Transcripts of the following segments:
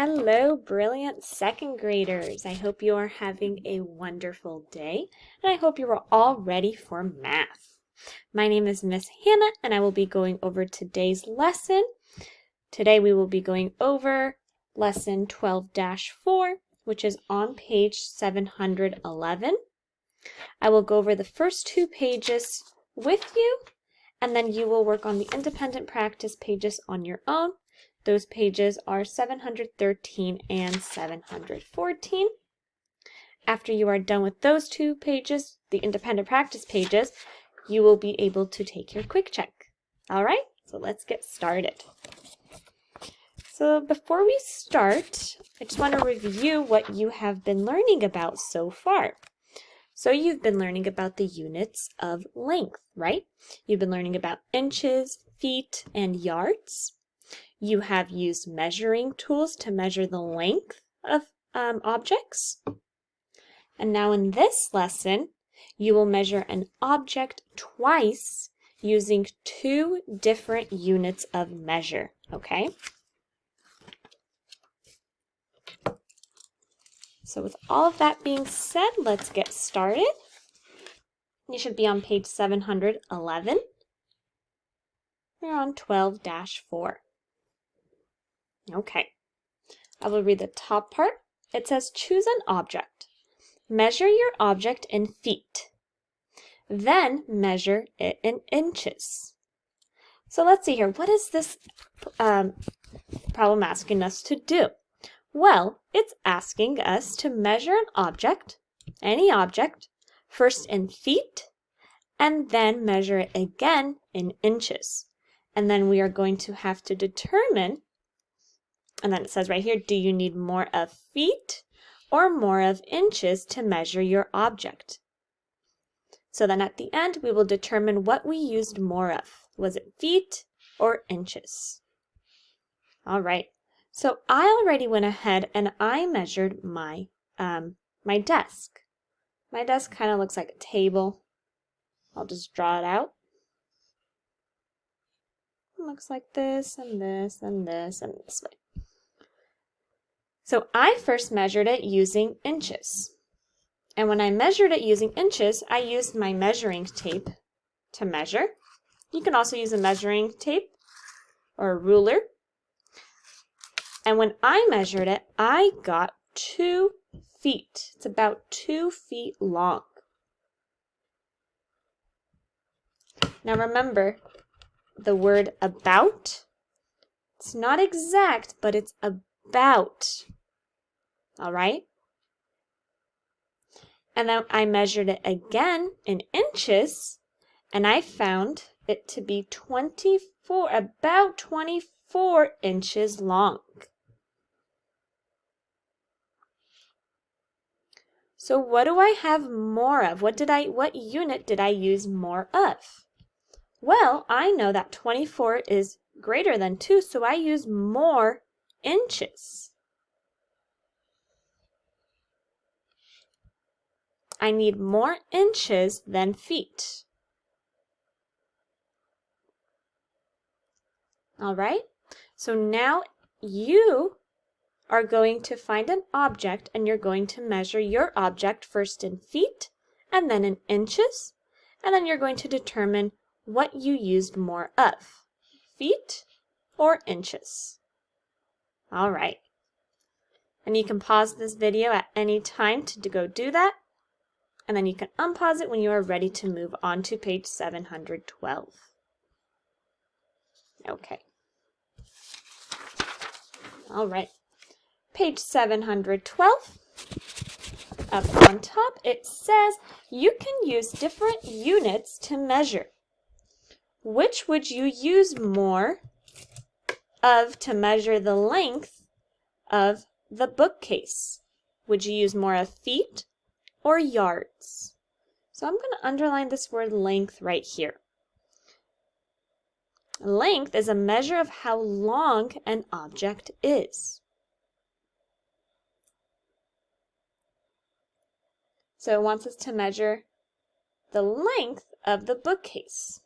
Hello, brilliant second graders. I hope you are having a wonderful day, and I hope you are all ready for math. My name is Miss Hannah, and I will be going over today's lesson. Today we will be going over lesson 12-4, which is on page 711. I will go over the first two pages with you, and then you will work on the independent practice pages on your own. Those pages are 713 and 714. After you are done with those two pages, the independent practice pages, you will be able to take your quick check. All right, so let's get started. So before we start, I just want to review what you have been learning about so far. So you've been learning about the units of length, right? You've been learning about inches, feet, and yards. You have used measuring tools to measure the length of objects. And now in this lesson, you will measure an object twice using two different units of measure, okay? So with all of that being said, let's get started. You should be on page 711. We're on 12-4. Okay, I will read the top part. It says, choose an object. Measure your object in feet. Then measure it in inches. So let's see here. What is this problem asking us to do? Well, it's asking us to measure an object, any object, first in feet, and then measure it again in inches. And then we are going to have to determine, and then it says right here, do you need more of feet or more of inches to measure your object? So then at the end, we will determine what we used more of. Was it feet or inches? All right. So I already went ahead and I measured my desk. My desk kind of looks like a table. I'll just draw it out. It looks like this and this and this and this way. So I first measured it using inches. And when I measured it using inches, I used my measuring tape to measure. You can also use a measuring tape or a ruler. And when I measured it, I got 2 feet. It's about 2 feet long. Now remember the word about. It's not exact, but it's about. All right? And then I measured it again in inches, and I found it to be about 24 inches long. So what do I have more of? What unit did I use more of? Well, I know that 24 is greater than 2, so I use more inches. I need more inches than feet. All right? So now you are going to find an object and you're going to measure your object first in feet and then in inches, and then you're going to determine what you used more of, feet or inches. All right. And you can pause this video at any time to go do that, and then you can unpause it when you are ready to move on to page 712. Okay. All right. Page 712. Up on top, it says you can use different units to measure. Which would you use more of to measure the length of the bookcase? Would you use more of feet or yards? So I'm going to underline this word length right here. Length is a measure of how long an object is. So it wants us to measure the length of the bookcase.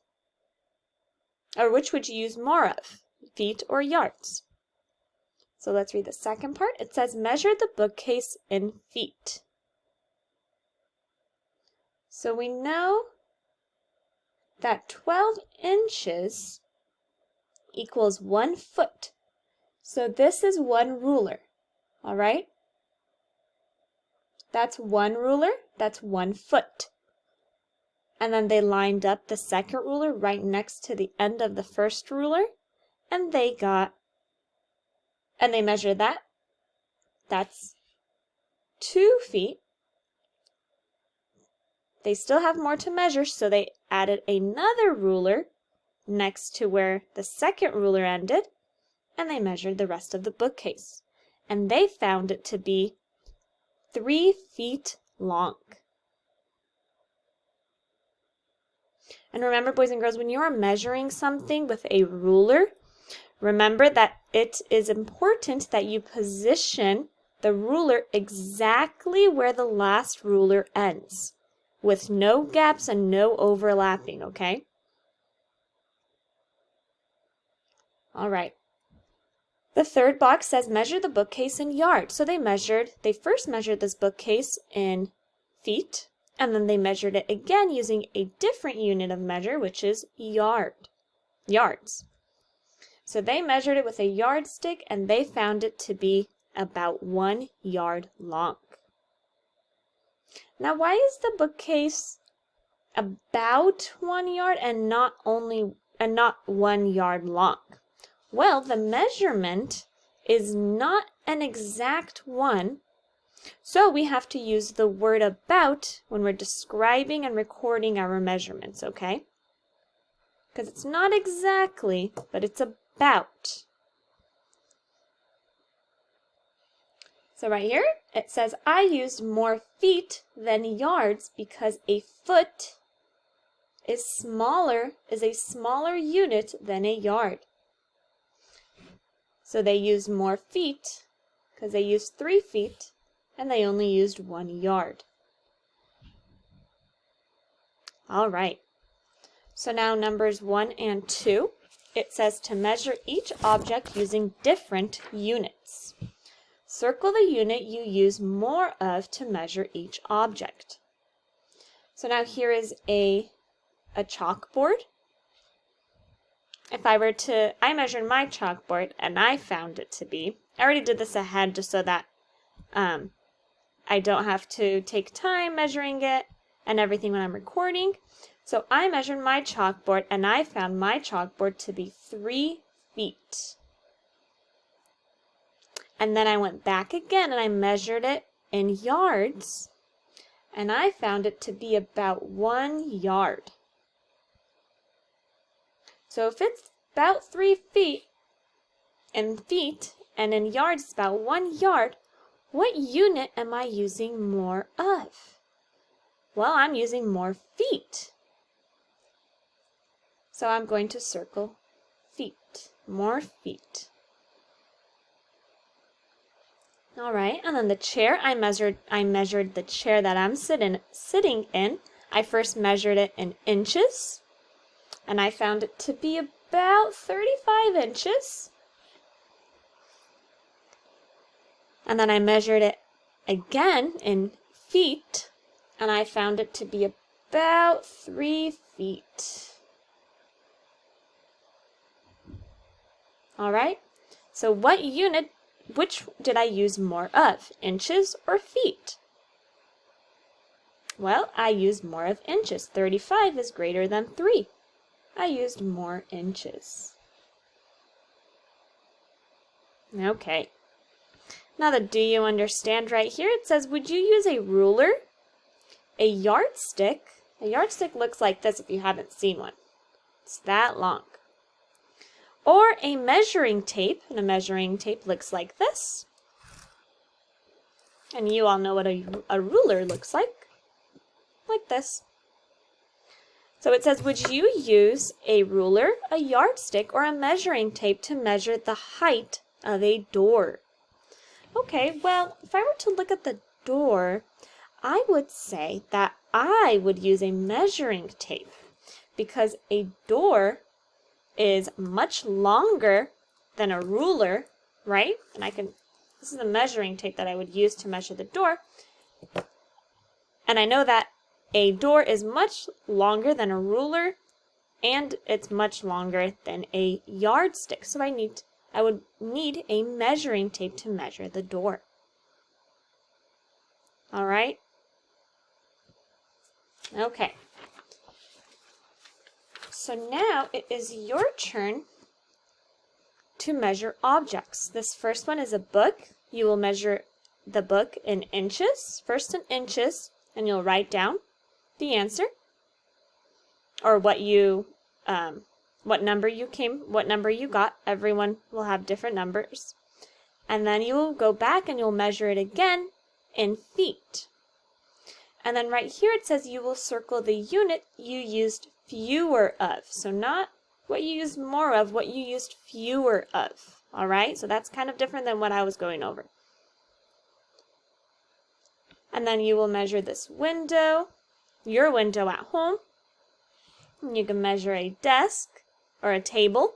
Or which would you use more of, feet or yards? So let's read the second part. It says, measure the bookcase in feet. So we know that 12 inches equals 1 foot. So this is one ruler, all right? That's one ruler, that's 1 foot. And then they lined up the second ruler right next to the end of the first ruler, and they measured that. That's 2 feet. They still have more to measure, so they added another ruler next to where the second ruler ended, and they measured the rest of the bookcase. And they found it to be 3 feet long. And remember, boys and girls, when you are measuring something with a ruler, remember that it is important that you position the ruler exactly where the last ruler ends, with no gaps and no overlapping, okay? All right. The third box says measure the bookcase in yards. So they first measured this bookcase in feet, and then they measured it again using a different unit of measure, which is yards. So they measured it with a yardstick, and they found it to be about 1 yard long. Now, why is the bookcase about 1 yard and not 1 yard long? Well, the measurement is not an exact one, so we have to use the word about when we're describing and recording our measurements, okay? Because it's not exactly, but it's about. So right here, it says, I used more feet than yards because a foot is a smaller unit than a yard. So they used more feet because they used 3 feet and they only used 1 yard. All right. So now numbers 1 and 2, it says to measure each object using different units. Circle the unit you use more of to measure each object. So now here is a chalkboard. If I measured my chalkboard and I found it to be, I already did this ahead just so that I don't have to take time measuring it and everything when I'm recording. So I measured my chalkboard and I found my chalkboard to be 3 feet. And then I went back again and I measured it in yards and I found it to be about 1 yard. So if it's about 3 feet and in yards it's about 1 yard, what unit am I using more of? Well, I'm using more feet. So I'm going to circle feet, more feet. All right, and then the chair, I measured the chair that I'm sitting in. I first measured it in inches. And I found it to be about 35 inches. And then I measured it again in feet, and I found it to be about 3 feet. All right, so which did I use more of, inches or feet? Well, I used more of inches. 35 is greater than 3. I used more inches. Okay. Now the do you understand right here, it says, would you use a ruler, a yardstick? A yardstick looks like this if you haven't seen one. It's that long. Or a measuring tape, and a measuring tape looks like this. And you all know what a ruler looks like this. So it says, would you use a ruler, a yardstick, or a measuring tape to measure the height of a door? Okay, well, if I were to look at the door, I would say that I would use a measuring tape because a door is much longer than a ruler right? And this is the measuring tape that I would use to measure the door. And I know that a door is much longer than a ruler, and it's much longer than a yardstick. So I would need a measuring tape to measure the door. All right? Okay. So now it is your turn to measure objects. This first one is a book. You will measure the book in inches, first in inches, and you'll write down the answer or what number you got. Everyone will have different numbers. And then you will go back and you'll measure it again in feet. And then right here it says you will circle the unit you used fewer of. So not what you used more of, what you used fewer of. All right? So that's kind of different than what I was going over. And then you will measure this window, your window at home. And you can measure a desk or a table.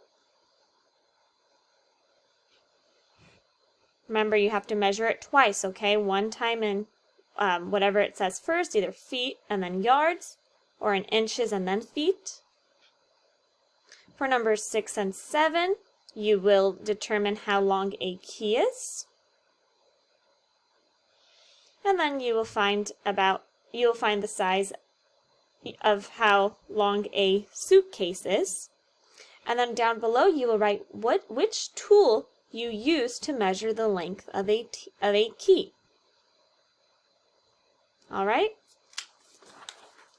Remember, you have to measure it twice, okay? One time in whatever it says first, either feet and then yards, or in inches and then feet. For numbers 6 and 7, you will determine how long a key is. And then you will find the size of how long a suitcase is. And then down below you will write which tool you use to measure the length of a key. All right?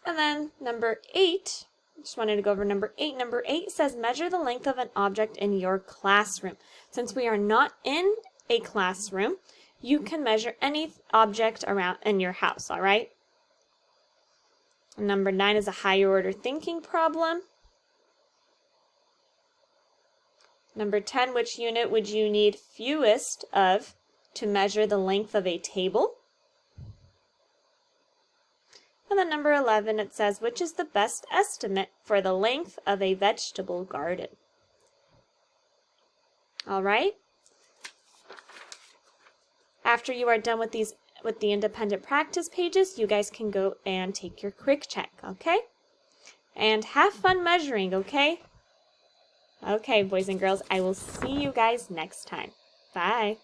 And then number 8, just wanted to go over number 8. Number 8 says measure the length of an object in your classroom. Since we are not in a classroom, you can measure any object around in your house, all right? And number 9 is a higher order thinking problem. Number 10, which unit would you need fewest of to measure the length of a table? And then number 11, it says, which is the best estimate for the length of a vegetable garden? All right? After you are done with the independent practice pages, you guys can go and take your quick check, okay? And have fun measuring, okay? Okay, boys and girls, I will see you guys next time. Bye.